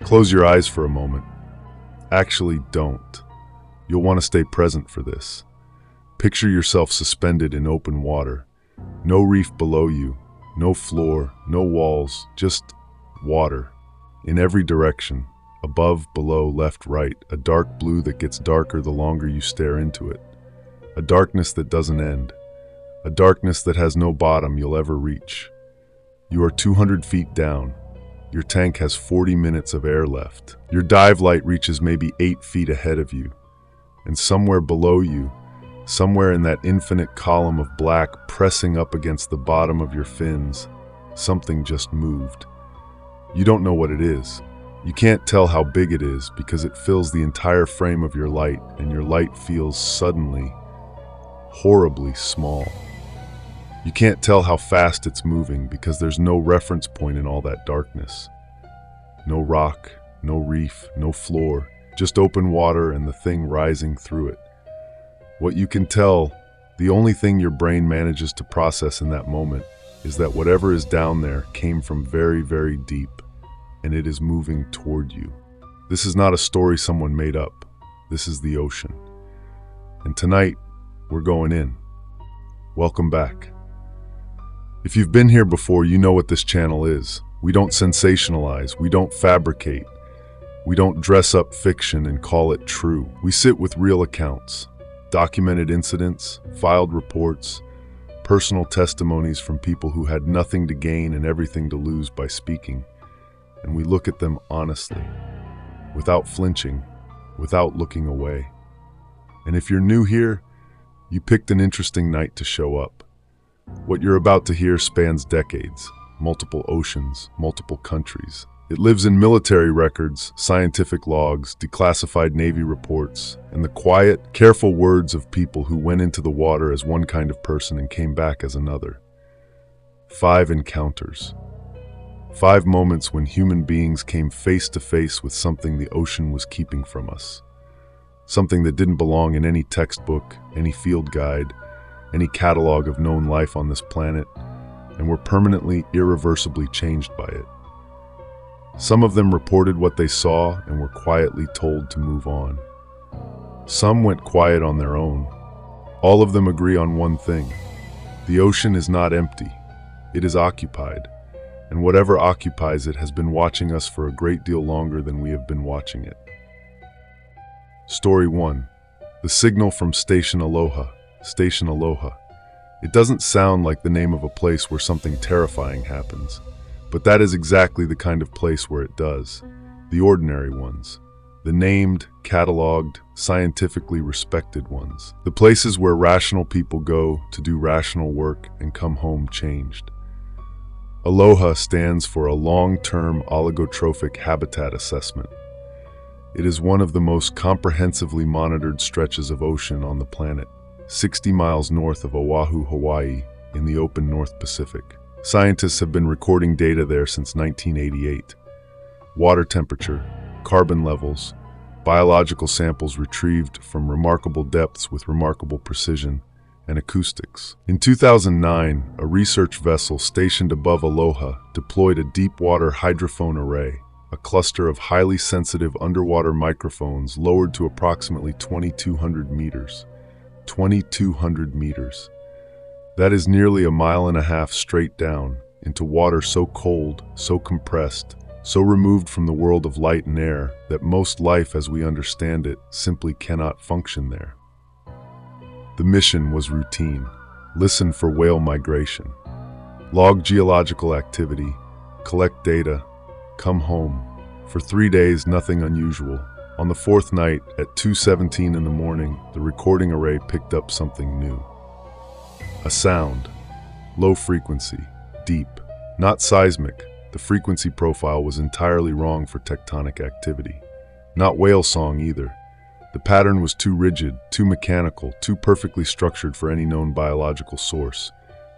Close your eyes for a moment. Actually, don't. You'll want to stay present for this. Picture yourself suspended in open water. No reef below you, no floor, no walls, just water. In every direction, above, below, left, right, a dark blue that gets darker the longer you stare into it. A darkness that doesn't end. A darkness that has no bottom you'll ever reach. You are 200 feet down. Your tank has 40 minutes of air left. Your dive light reaches maybe 8 feet ahead of you. And somewhere below you, somewhere in that infinite column of black pressing up against the bottom of your fins, something just moved. You don't know what it is. You can't tell how big it is because it fills the entire frame of your light, and your light feels suddenly, horribly small. You can't tell how fast it's moving because there's no reference point in all that darkness. No rock, no reef, no floor, just open water and the thing rising through it. What you can tell, the only thing your brain manages to process in that moment, is that whatever is down there came from very, very deep, and it is moving toward you. This is not a story someone made up. This is the ocean. And tonight, we're going in. Welcome back. If you've been here before, you know what this channel is. We don't sensationalize, we don't fabricate, we don't dress up fiction and call it true. We sit with real accounts, documented incidents, filed reports, personal testimonies from people who had nothing to gain and everything to lose by speaking, and we look at them honestly, without flinching, without looking away. And if you're new here, you picked an interesting night to show up. What you're about to hear spans decades, multiple oceans, multiple countries. It lives in military records, scientific logs, declassified Navy reports, and the quiet, careful words of people who went into the water as one kind of person and came back as another. 5 encounters. 5 moments when human beings came face to face with something the ocean was keeping from us. Something that didn't belong in any textbook, any field guide, any catalog of known life on this planet, and were permanently, irreversibly changed by it. Some of them reported what they saw and were quietly told to move on. Some went quiet on their own. All of them agree on one thing. The ocean is not empty. It is occupied, and whatever occupies it has been watching us for a great deal longer than we have been watching it. Story 1. The signal from Station Aloha. Station Aloha. It doesn't sound like the name of a place where something terrifying happens, but that is exactly the kind of place where it does. The ordinary ones. The named, cataloged, scientifically respected ones. The places where rational people go to do rational work and come home changed. Aloha stands for a long-term oligotrophic habitat assessment. It is one of the most comprehensively monitored stretches of ocean on the planet. 60 miles north of Oahu, Hawaii, in the open North Pacific. Scientists have been recording data there since 1988. Water temperature, carbon levels, biological samples retrieved from remarkable depths with remarkable precision, and acoustics. In 2009, a research vessel stationed above Aloha deployed a deep-water hydrophone array, a cluster of highly sensitive underwater microphones lowered to approximately 2,200 meters. 2,200 meters. That is nearly a mile and a half straight down into water so cold, so compressed, so removed from the world of light and air that most life as we understand it simply cannot function there. The mission was routine. Listen for whale migration. Log geological activity. Collect data. Come home. For 3 days, nothing unusual. On the 4th night, at 2:17 in the morning, the recording array picked up something new. A sound. Low frequency. Deep. Not seismic. The frequency profile was entirely wrong for tectonic activity. Not whale song either. The pattern was too rigid, too mechanical, too perfectly structured for any known biological source.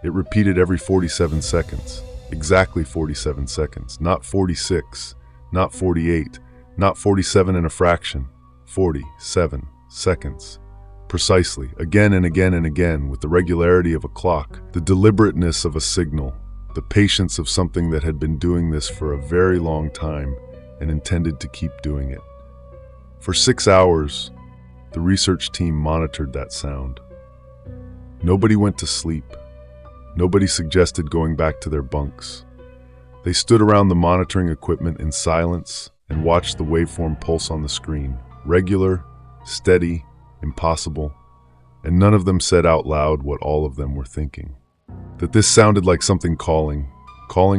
It repeated every 47 seconds. Exactly 47 seconds. Not 46. Not 48. Not 47 and a fraction, 47 seconds. Precisely, again and again and again, with the regularity of a clock, the deliberateness of a signal, the patience of something that had been doing this for a very long time, and intended to keep doing it. For 6 hours, the research team monitored that sound. Nobody went to sleep. Nobody suggested going back to their bunks. They stood around the monitoring equipment in silence and watched the waveform pulse on the screen. Regular, steady, impossible, and none of them said out loud what all of them were thinking. That this sounded like something calling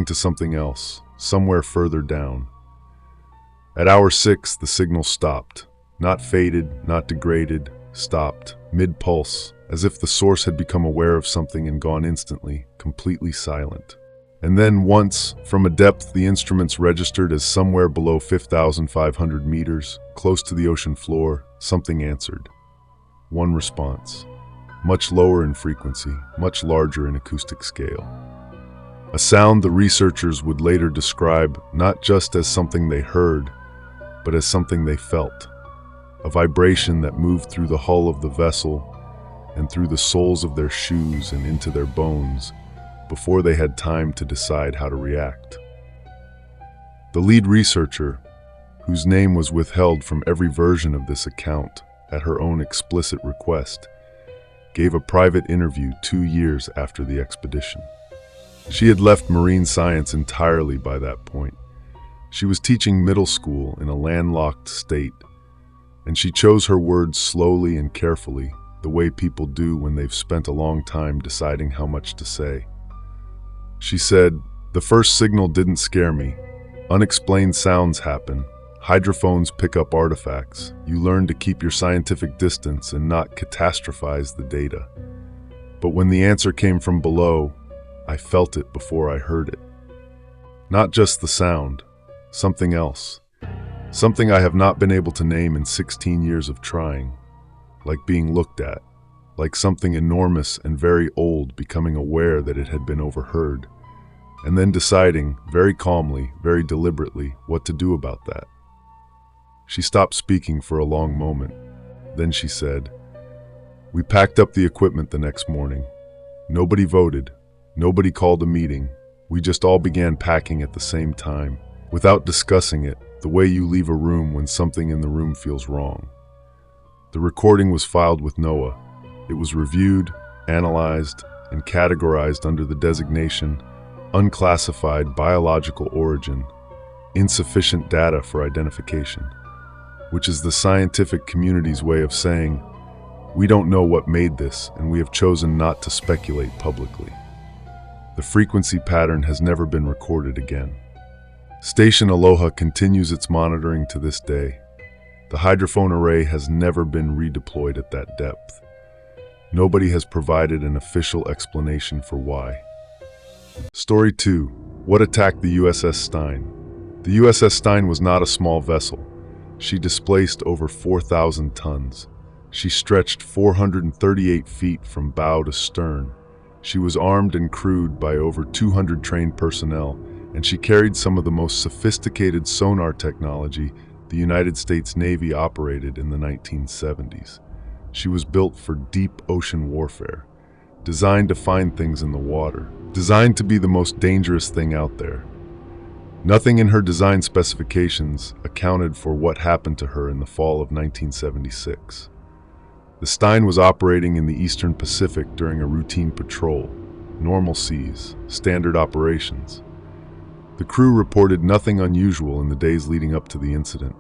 to something else, somewhere further down. At hour 6, the signal stopped. Not faded, not degraded, stopped, mid-pulse, as if the source had become aware of something and gone instantly, completely silent. And then once, from a depth the instruments registered as somewhere below 5,500 meters, close to the ocean floor, something answered. One response. Much lower in frequency, much larger in acoustic scale. A sound the researchers would later describe not just as something they heard, but as something they felt. A vibration that moved through the hull of the vessel and through the soles of their shoes and into their bones before they had time to decide how to react. The lead researcher, whose name was withheld from every version of this account at her own explicit request, gave a private interview 2 years after the expedition. She had left marine science entirely by that point. She was teaching middle school in a landlocked state, and she chose her words slowly and carefully, the way people do when they've spent a long time deciding how much to say. She said, "The first signal didn't scare me. Unexplained sounds happen. Hydrophones pick up artifacts. You learn to keep your scientific distance and not catastrophize the data. But when the answer came from below, I felt it before I heard it. Not just the sound, something else. Something I have not been able to name in 16 years of trying. Like being looked at. Like something enormous and very old becoming aware that it had been overheard. And then deciding, very calmly, very deliberately, what to do about that." She stopped speaking for a long moment. Then she said, "We packed up the equipment the next morning. Nobody voted. Nobody called a meeting. We just all began packing at the same time, without discussing it, the way you leave a room when something in the room feels wrong. The recording was filed with NOAA. It was reviewed, analyzed, and categorized under the designation Unclassified Biological Origin, Insufficient Data for Identification, which is the scientific community's way of saying, we don't know what made this and we have chosen not to speculate publicly. The frequency pattern has never been recorded again. Station Aloha continues its monitoring to this day. The hydrophone array has never been redeployed at that depth. Nobody has provided an official explanation for why. Story 2. What attacked the USS Stein? The USS Stein was not a small vessel. She displaced over 4,000 tons. She stretched 438 feet from bow to stern. She was armed and crewed by over 200 trained personnel, and she carried some of the most sophisticated sonar technology the United States Navy operated in the 1970s. She was built for deep ocean warfare, designed to find things in the water, designed to be the most dangerous thing out there. Nothing in her design specifications accounted for what happened to her in the fall of 1976. The Stein was operating in the Eastern Pacific during a routine patrol, normal seas, standard operations. The crew reported nothing unusual in the days leading up to the incident.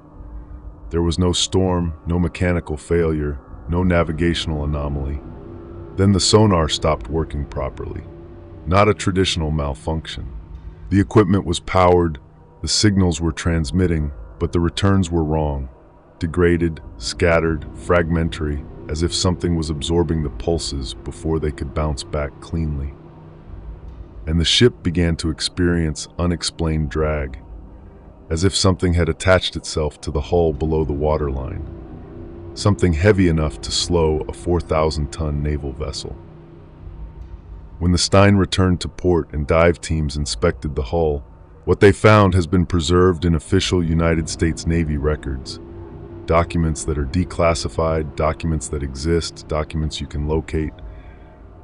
There was no storm, no mechanical failure, no navigational anomaly. Then the sonar stopped working properly. Not a traditional malfunction. The equipment was powered, the signals were transmitting, but the returns were wrong. Degraded, scattered, fragmentary, as if something was absorbing the pulses before they could bounce back cleanly. And the ship began to experience unexplained drag, as if something had attached itself to the hull below the waterline. Something heavy enough to slow a 4,000-ton naval vessel. When the Stein returned to port and dive teams inspected the hull, what they found has been preserved in official United States Navy records. Documents that are declassified, documents that exist, documents you can locate,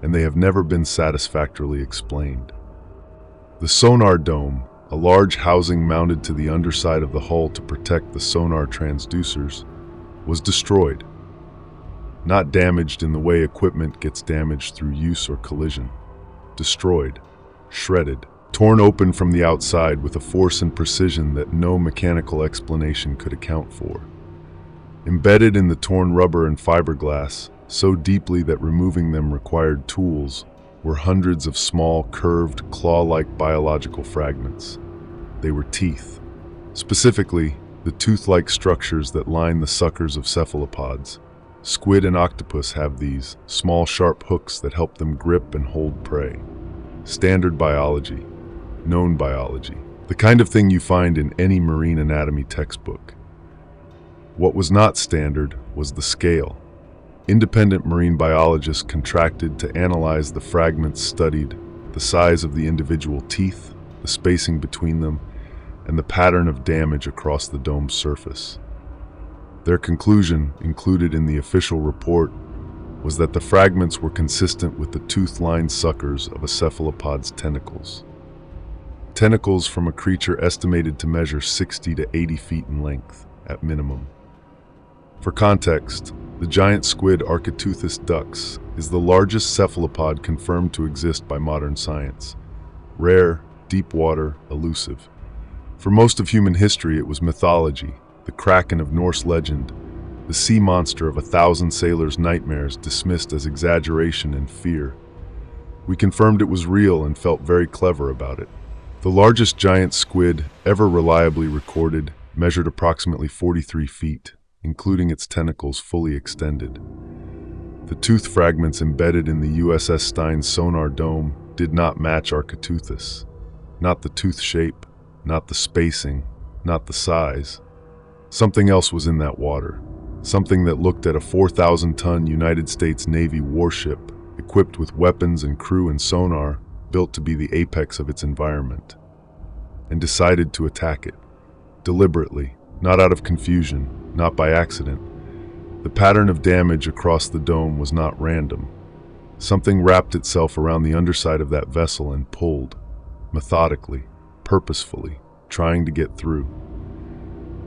and they have never been satisfactorily explained. The sonar dome, a large housing mounted to the underside of the hull to protect the sonar transducers, was destroyed. Not damaged in the way equipment gets damaged through use or collision. Destroyed, shredded, torn open from the outside with a force and precision that no mechanical explanation could account for. Embedded in the torn rubber and fiberglass, so deeply that removing them required tools, were hundreds of small, curved, claw-like biological fragments. They were teeth. Specifically, the tooth-like structures that line the suckers of cephalopods. Squid and octopus have these, small sharp hooks that help them grip and hold prey. Standard biology. Known biology. The kind of thing you find in any marine anatomy textbook. What was not standard was the scale. Independent marine biologists contracted to analyze the fragments studied, the size of the individual teeth, the spacing between them, and the pattern of damage across the dome's surface. Their conclusion, included in the official report, was that the fragments were consistent with the tooth-lined suckers of a cephalopod's tentacles. Tentacles from a creature estimated to measure 60 to 80 feet in length, at minimum. For context, the giant squid Architeuthis dux is the largest cephalopod confirmed to exist by modern science. Rare, deep water, elusive. For most of human history it was mythology, the kraken of Norse legend, the sea monster of 1,000 sailors' nightmares dismissed as exaggeration and fear. We confirmed it was real and felt very clever about it. The largest giant squid ever reliably recorded measured approximately 43 feet. Including its tentacles fully extended. The tooth fragments embedded in the USS Stein's sonar dome did not match Architeuthis. Not the tooth shape, not the spacing, not the size. Something else was in that water. Something that looked at a 4,000-ton United States Navy warship, equipped with weapons and crew and sonar, built to be the apex of its environment. And decided to attack it. Deliberately, not out of confusion. Not by accident. The pattern of damage across the dome was not random. Something wrapped itself around the underside of that vessel and pulled, methodically, purposefully, trying to get through.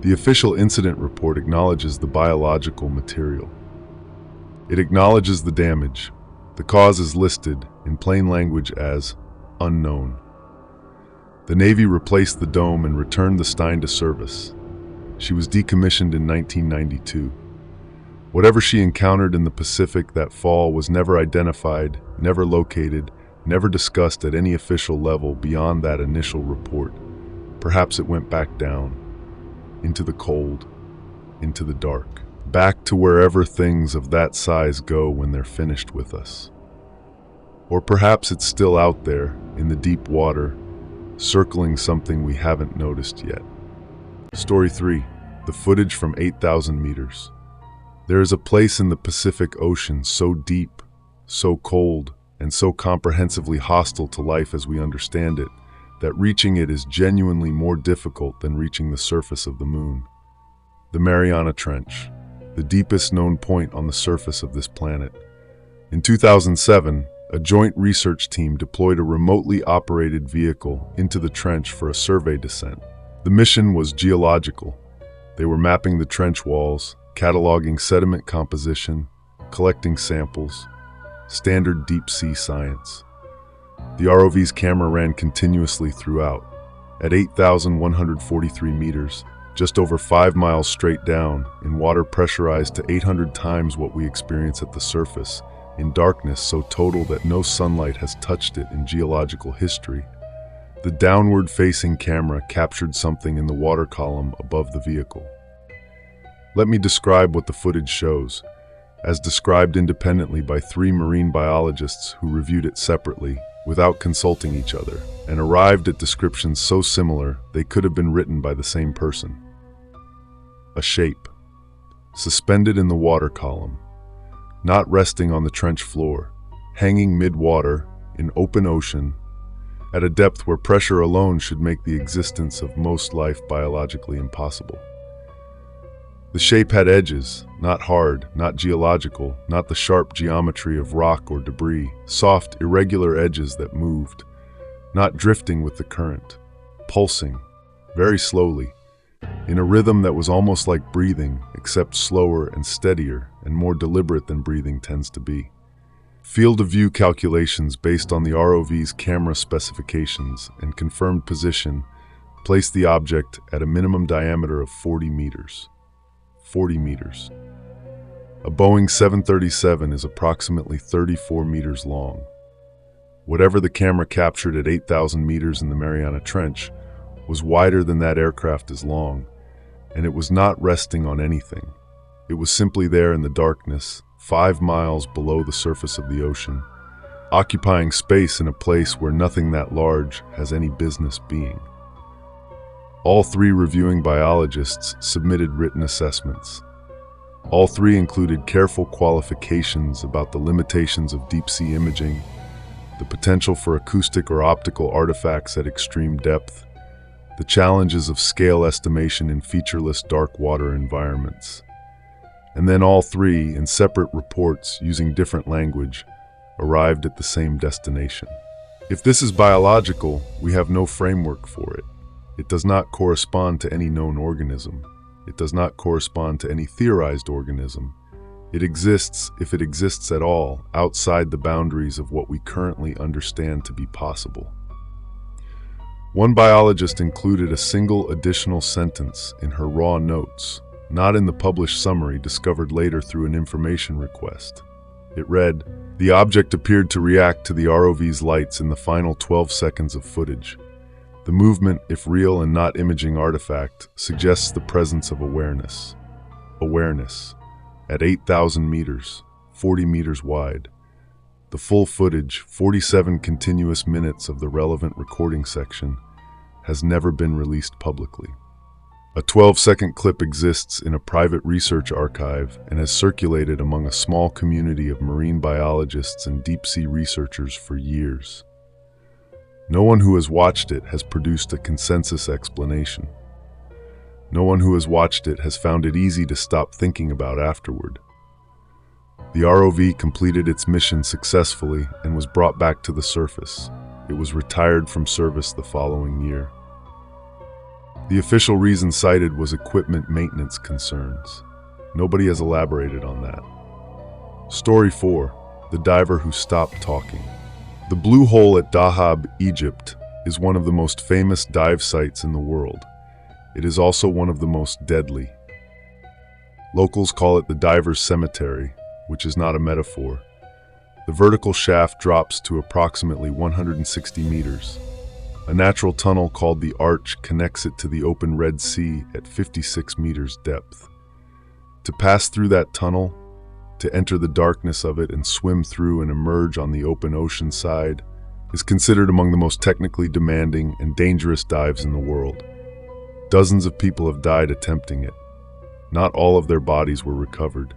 The official incident report acknowledges the biological material. It acknowledges the damage. The cause is listed, in plain language, as unknown. The Navy replaced the dome and returned the Stein to service. She was decommissioned in 1992. Whatever she encountered in the Pacific that fall was never identified, never located, never discussed at any official level beyond that initial report. Perhaps it went back down, into the cold, into the dark, back to wherever things of that size go when they're finished with us. Or perhaps it's still out there, in the deep water, circling something we haven't noticed yet. Story 3. The footage from 8,000 meters. There is a place in the Pacific Ocean so deep, so cold, and so comprehensively hostile to life as we understand it, that reaching it is genuinely more difficult than reaching the surface of the moon. The Mariana Trench, the deepest known point on the surface of this planet. In 2007, a joint research team deployed a remotely operated vehicle into the trench for a survey descent. The mission was geological. They were mapping the trench walls, cataloging sediment composition, collecting samples, standard deep-sea science. The ROV's camera ran continuously throughout. At 8,143 meters, just over 5 miles straight down, in water pressurized to 800 times what we experience at the surface, in darkness so total that no sunlight has touched it in geological history, the downward-facing camera captured something in the water column above the vehicle. Let me describe what the footage shows, as described independently by 3 marine biologists who reviewed it separately, without consulting each other, and arrived at descriptions so similar they could have been written by the same person. A shape, suspended in the water column, not resting on the trench floor, hanging mid-water, in open ocean, at a depth where pressure alone should make the existence of most life biologically impossible. The shape had edges, not hard, not geological, not the sharp geometry of rock or debris, soft, irregular edges that moved, not drifting with the current, pulsing, very slowly, in a rhythm that was almost like breathing, except slower and steadier and more deliberate than breathing tends to be. Field of view calculations based on the ROV's camera specifications and confirmed position placed the object at a minimum diameter of 40 meters. 40 meters. A Boeing 737 is approximately 34 meters long. Whatever the camera captured at 8,000 meters in the Mariana Trench was wider than that aircraft is long, and it was not resting on anything. It was simply there in the darkness, 5 miles below the surface of the ocean, occupying space in a place where nothing that large has any business being. All 3 reviewing biologists submitted written assessments. All 3 included careful qualifications about the limitations of deep-sea imaging, the potential for acoustic or optical artifacts at extreme depth, the challenges of scale estimation in featureless dark water environments. And then all 3, in separate reports using different language, arrived at the same destination. If this is biological, we have no framework for it. It does not correspond to any known organism. It does not correspond to any theorized organism. It exists, if it exists at all, outside the boundaries of what we currently understand to be possible. One biologist included a single additional sentence in her raw notes, not in the published summary discovered later through an information request. It read, "The object appeared to react to the ROV's lights in the final 12 seconds of footage. The movement, if real and not imaging artifact, suggests the presence of awareness. Awareness. At 8,000 meters, 40 meters wide. The full footage, 47 continuous minutes of the relevant recording section, has never been released publicly. A 12-second clip exists in a private research archive and has circulated among a small community of marine biologists and deep-sea researchers for years. No one who has watched it has produced a consensus explanation. No one who has watched it has found it easy to stop thinking about afterward. The ROV completed its mission successfully and was brought back to the surface. It was retired from service the following year. The official reason cited was equipment maintenance concerns. Nobody has elaborated on that. Story 4. The diver who stopped talking. The Blue Hole at Dahab, Egypt, is one of the most famous dive sites in the world. It is also one of the most deadly. Locals call it the diver's cemetery, which is not a metaphor. The vertical shaft drops to approximately 160 meters. A natural tunnel called the Arch connects it to the open Red Sea at 56 meters depth. To pass through that tunnel, to enter the darkness of it and swim through and emerge on the open ocean side, is considered among the most technically demanding and dangerous dives in the world. Dozens of people have died attempting it. Not all of their bodies were recovered.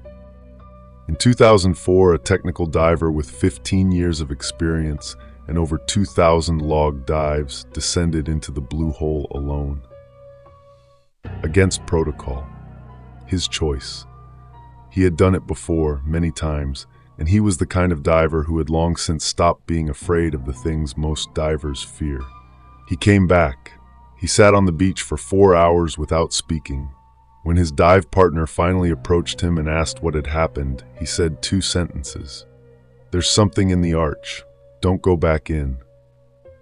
In 2004, a technical diver with 15 years of experience and over 2,000 logged dives descended into the Blue Hole alone. Against protocol. His choice. He had done it before, many times, and he was the kind of diver who had long since stopped being afraid of the things most divers fear. He came back. He sat on the beach for 4 hours without speaking. When his dive partner finally approached him and asked what had happened, he said 2 sentences. "There's something in the arch. Don't go back in."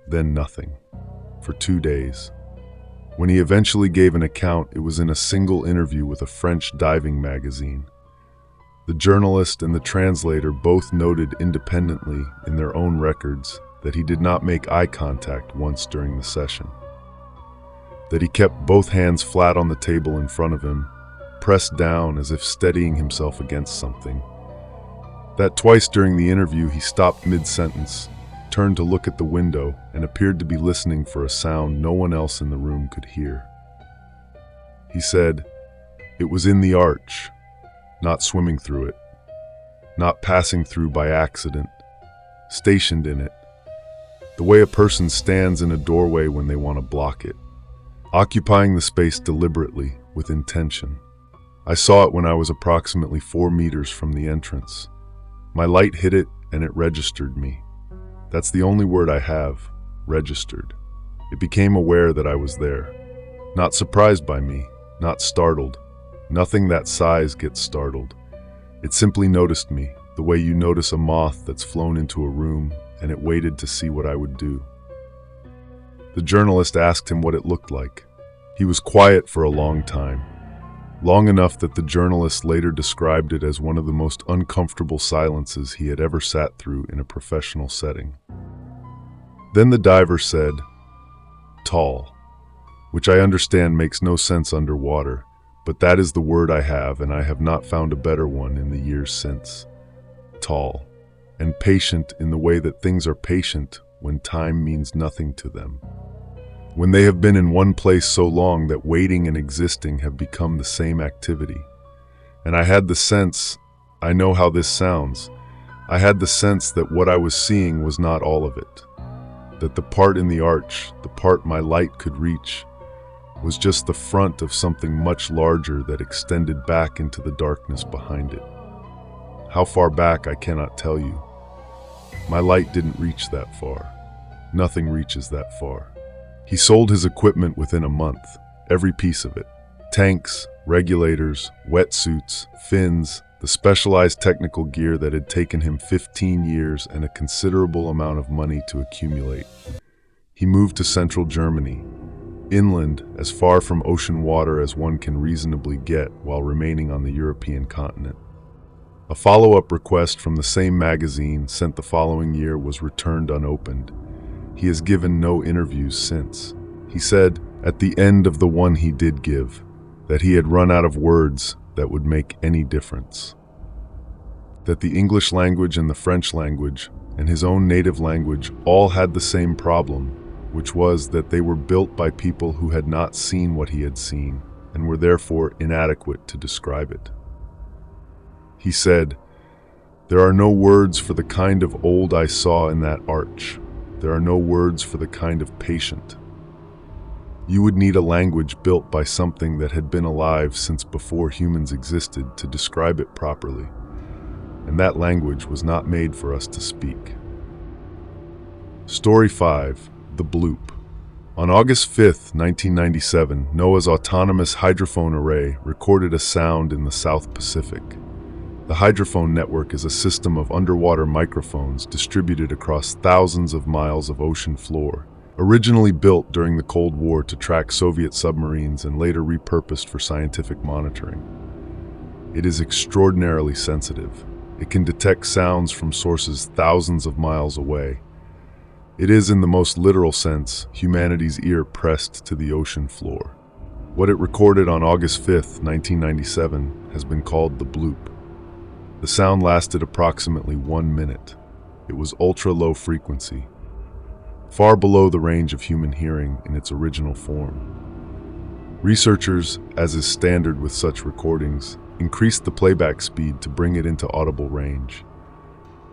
Then nothing. For 2 days. When he eventually gave an account, it was in a single interview with a French diving magazine. The journalist and the translator both noted independently in their own records that he did not make eye contact once during the session. That he kept both hands flat on the table in front of him, pressed down as if steadying himself against something. That twice during the interview he stopped mid-sentence, turned to look at the window, and appeared to be listening for a sound no one else in the room could hear. He said, "It was in the arch, not swimming through it, not passing through by accident, stationed in it, the way a person stands in a doorway when they want to block it, occupying the space deliberately, with intention. I saw it when I was approximately 4 meters from the entrance. My light hit it and it registered me. That's the only word I have, registered. It became aware that I was there. Not surprised by me, not startled. Nothing that size gets startled. It simply noticed me, the way you notice a moth that's flown into a room, and it waited to see what I would do. The journalist asked him what it looked like. He was quiet for a long time, long enough that the journalist later described it as one of the most uncomfortable silences he had ever sat through in a professional setting. Then the diver said, "Tall," which I understand makes no sense underwater, but that is the word I have, and I have not found a better one in the years since. Tall, and patient in the way that things are patient when time means nothing to them. When they have been in one place so long that waiting and existing have become the same activity. And I had the sense, I know how this sounds, I had the sense that what I was seeing was not all of it. That the part in the arch, the part my light could reach, was just the front of something much larger that extended back into the darkness behind it. How far back I cannot tell you. My light didn't reach that far. Nothing reaches that far. He sold his equipment within a month, every piece of it. Tanks, regulators, wetsuits, fins, the specialized technical gear that had taken him 15 years and a considerable amount of money to accumulate. He moved to central Germany, inland, as far from ocean water as one can reasonably get while remaining on the European continent. A follow-up request from the same magazine sent the following year was returned unopened. He has given no interviews since. He said, at the end of the one he did give, that he had run out of words that would make any difference. That the English language and the French language, and his own native language, all had the same problem, which was that they were built by people who had not seen what he had seen, and were therefore inadequate to describe it. He said, "There are no words for the kind of old I saw in that arch. There are no words for the kind of patient. You would need a language built by something that had been alive since before humans existed to describe it properly, and that language was not made for us to speak." Story 5. The Bloop. On August 5, 1997, NOAA's autonomous hydrophone array recorded a sound in the South Pacific. The hydrophone network is a system of underwater microphones distributed across thousands of miles of ocean floor, originally built during the Cold War to track Soviet submarines and later repurposed for scientific monitoring. It is extraordinarily sensitive. It can detect sounds from sources thousands of miles away. It is, in the most literal sense, humanity's ear pressed to the ocean floor. What it recorded on August 5, 1997, has been called the bloop. The sound lasted approximately 1 minute. It was ultra-low frequency, far below the range of human hearing in its original form. Researchers, as is standard with such recordings, increased the playback speed to bring it into audible range.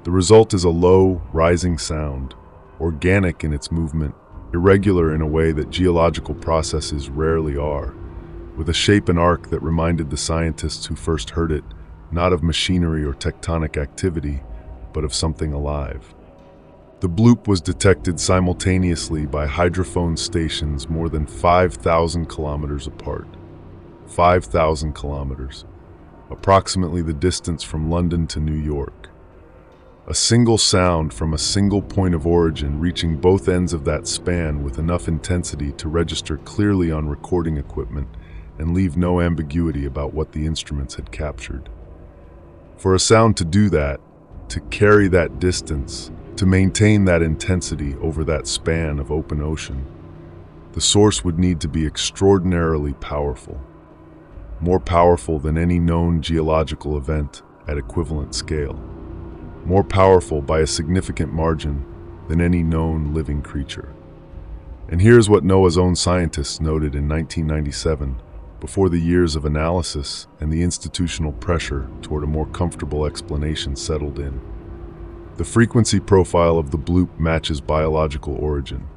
The result is a low, rising sound, organic in its movement, irregular in a way that geological processes rarely are, with a shape and arc that reminded the scientists who first heard it not of machinery or tectonic activity, but of something alive. The bloop was detected simultaneously by hydrophone stations more than 5,000 kilometers apart. 5,000 kilometers, approximately the distance from London to New York. A single sound from a single point of origin reaching both ends of that span with enough intensity to register clearly on recording equipment and leave no ambiguity about what the instruments had captured. For a sound to do that, to carry that distance, to maintain that intensity over that span of open ocean, the source would need to be extraordinarily powerful, more powerful than any known geological event at equivalent scale, more powerful by a significant margin than any known living creature. And here's what NOAA's own scientists noted in 1997, before the years of analysis and the institutional pressure toward a more comfortable explanation settled in. The frequency profile of the bloop matches biological origin.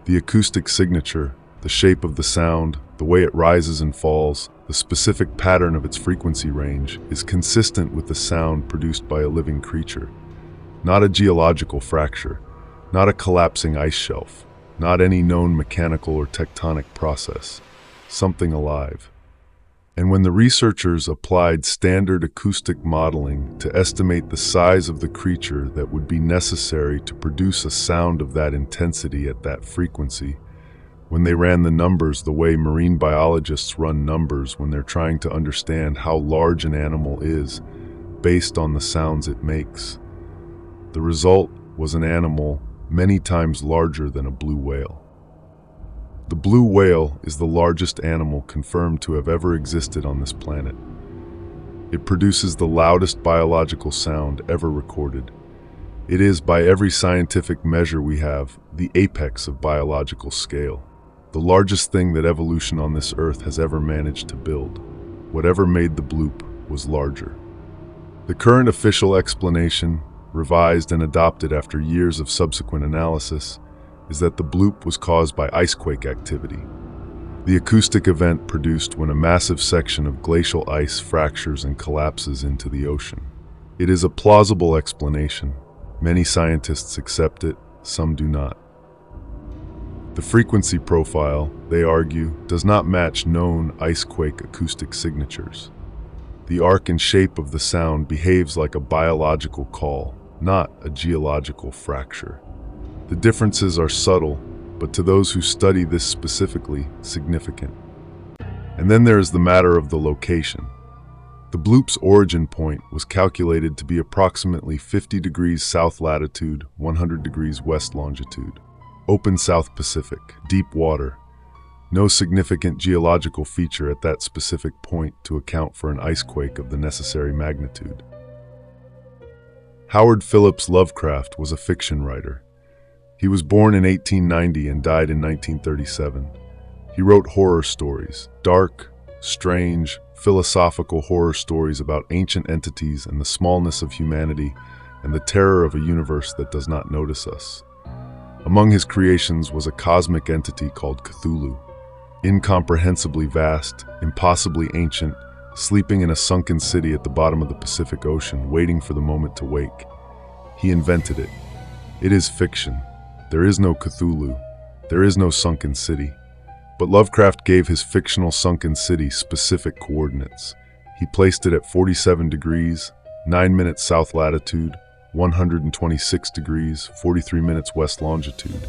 The acoustic signature, the shape of the sound, the way it rises and falls, the specific pattern of its frequency range is consistent with the sound produced by a living creature. Not a geological fracture, not a collapsing ice shelf, not any known mechanical or tectonic process, something alive. And when the researchers applied standard acoustic modeling to estimate the size of the creature that would be necessary to produce a sound of that intensity at that frequency, when they ran the numbers the way marine biologists run numbers when they're trying to understand how large an animal is based on the sounds it makes, the result was an animal many times larger than a blue whale. The blue whale is the largest animal confirmed to have ever existed on this planet. It produces the loudest biological sound ever recorded. It is, by every scientific measure we have, the apex of biological scale, the largest thing that evolution on this earth has ever managed to build. Whatever made the bloop was larger. The current official explanation, revised and adopted after years of subsequent analysis, is that the bloop was caused by icequake activity, the acoustic event produced when a massive section of glacial ice fractures and collapses into the ocean. It is a plausible explanation. Many scientists accept it, some do not. The frequency profile, they argue, does not match known icequake acoustic signatures. The arc and shape of the sound behaves like a biological call, not a geological fracture. The differences are subtle, but to those who study this specifically, significant. And then there is the matter of the location. The bloop's origin point was calculated to be approximately 50 degrees south latitude, 100 degrees west longitude. Open South Pacific, deep water. No significant geological feature at that specific point to account for an icequake of the necessary magnitude. Howard Phillips Lovecraft was a fiction writer. He was born in 1890 and died in 1937. He wrote horror stories, dark, strange, philosophical horror stories about ancient entities and the smallness of humanity and the terror of a universe that does not notice us. Among his creations was a cosmic entity called Cthulhu, incomprehensibly vast, impossibly ancient, sleeping in a sunken city at the bottom of the Pacific Ocean, waiting for the moment to wake. He invented it. It is fiction. There is no Cthulhu. There is no sunken city. But Lovecraft gave his fictional sunken city specific coordinates. He placed it at 47 degrees, 9 minutes south latitude, 126 degrees, 43 minutes west longitude.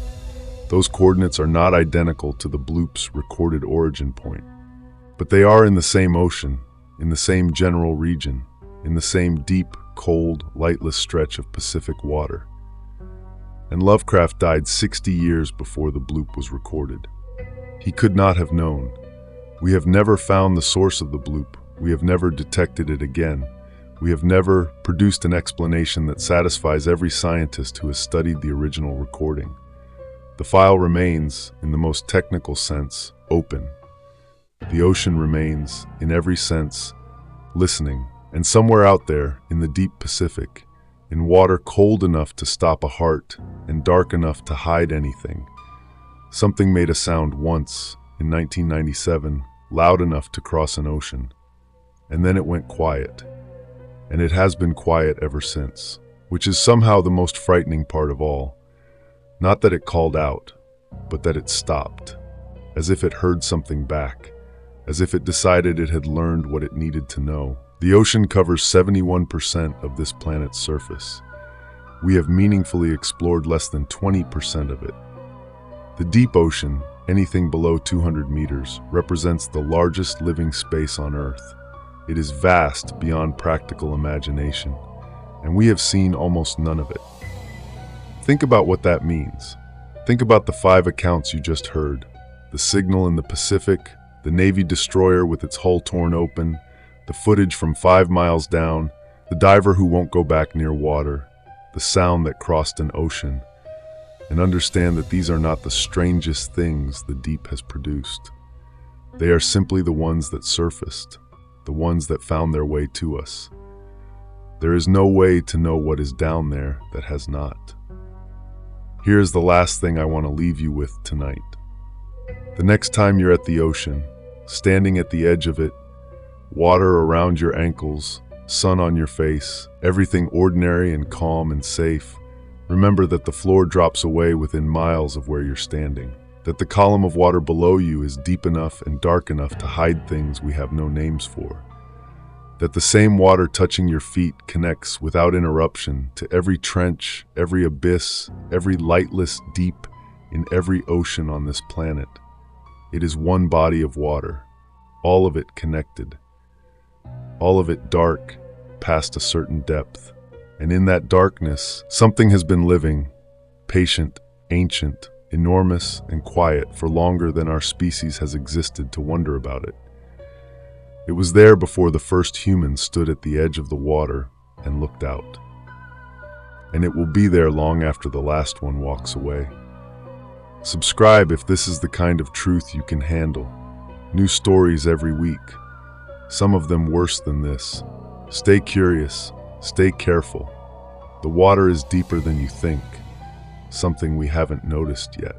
Those coordinates are not identical to the bloop's recorded origin point, but they are in the same ocean, in the same general region, in the same deep, cold, lightless stretch of Pacific water. And Lovecraft died 60 years before the bloop was recorded. He could not have known. We have never found the source of the bloop. We have never detected it again. We have never produced an explanation that satisfies every scientist who has studied the original recording. The file remains, in the most technical sense, open. The ocean remains, in every sense, listening. And somewhere out there, in the deep Pacific, in water cold enough to stop a heart and dark enough to hide anything, something made a sound once, in 1997, loud enough to cross an ocean. And then it went quiet. And it has been quiet ever since, which is somehow the most frightening part of all. Not that it called out, but that it stopped, as if it heard something back, as if it decided it had learned what it needed to know. The ocean covers 71% of this planet's surface. We have meaningfully explored less than 20% of it. The deep ocean, anything below 200 meters, represents the largest living space on Earth. It is vast beyond practical imagination, and we have seen almost none of it. Think about what that means. Think about the 5 accounts you just heard. The signal in the Pacific, the Navy destroyer with its hull torn open, the footage from 5 miles down, the diver who won't go back near water, the sound that crossed an ocean. And understand that these are not the strangest things the deep has produced. They are simply the ones that surfaced, the ones that found their way to us. There is no way to know what is down there that has not. Here is the last thing I want to leave you with tonight. The next time you're at the ocean, standing at the edge of it, water around your ankles, sun on your face, everything ordinary and calm and safe, Remember that the floor drops away within miles of where you're standing, that the column of water below you is deep enough and dark enough to hide things we have no names for, that the same water touching your feet connects without interruption to every trench, every abyss, every lightless deep in every ocean on this planet. It is one body of water, all of it connected, all of it dark past a certain depth. And in that darkness, something has been living, patient, ancient, enormous, and quiet for longer than our species has existed to wonder about it. It was there before the first human stood at the edge of the water and looked out. And it will be there long after the last one walks away. Subscribe if this is the kind of truth you can handle. New stories every week, some of them worse than this. Stay curious, stay careful. The water is deeper than you think, something we haven't noticed yet.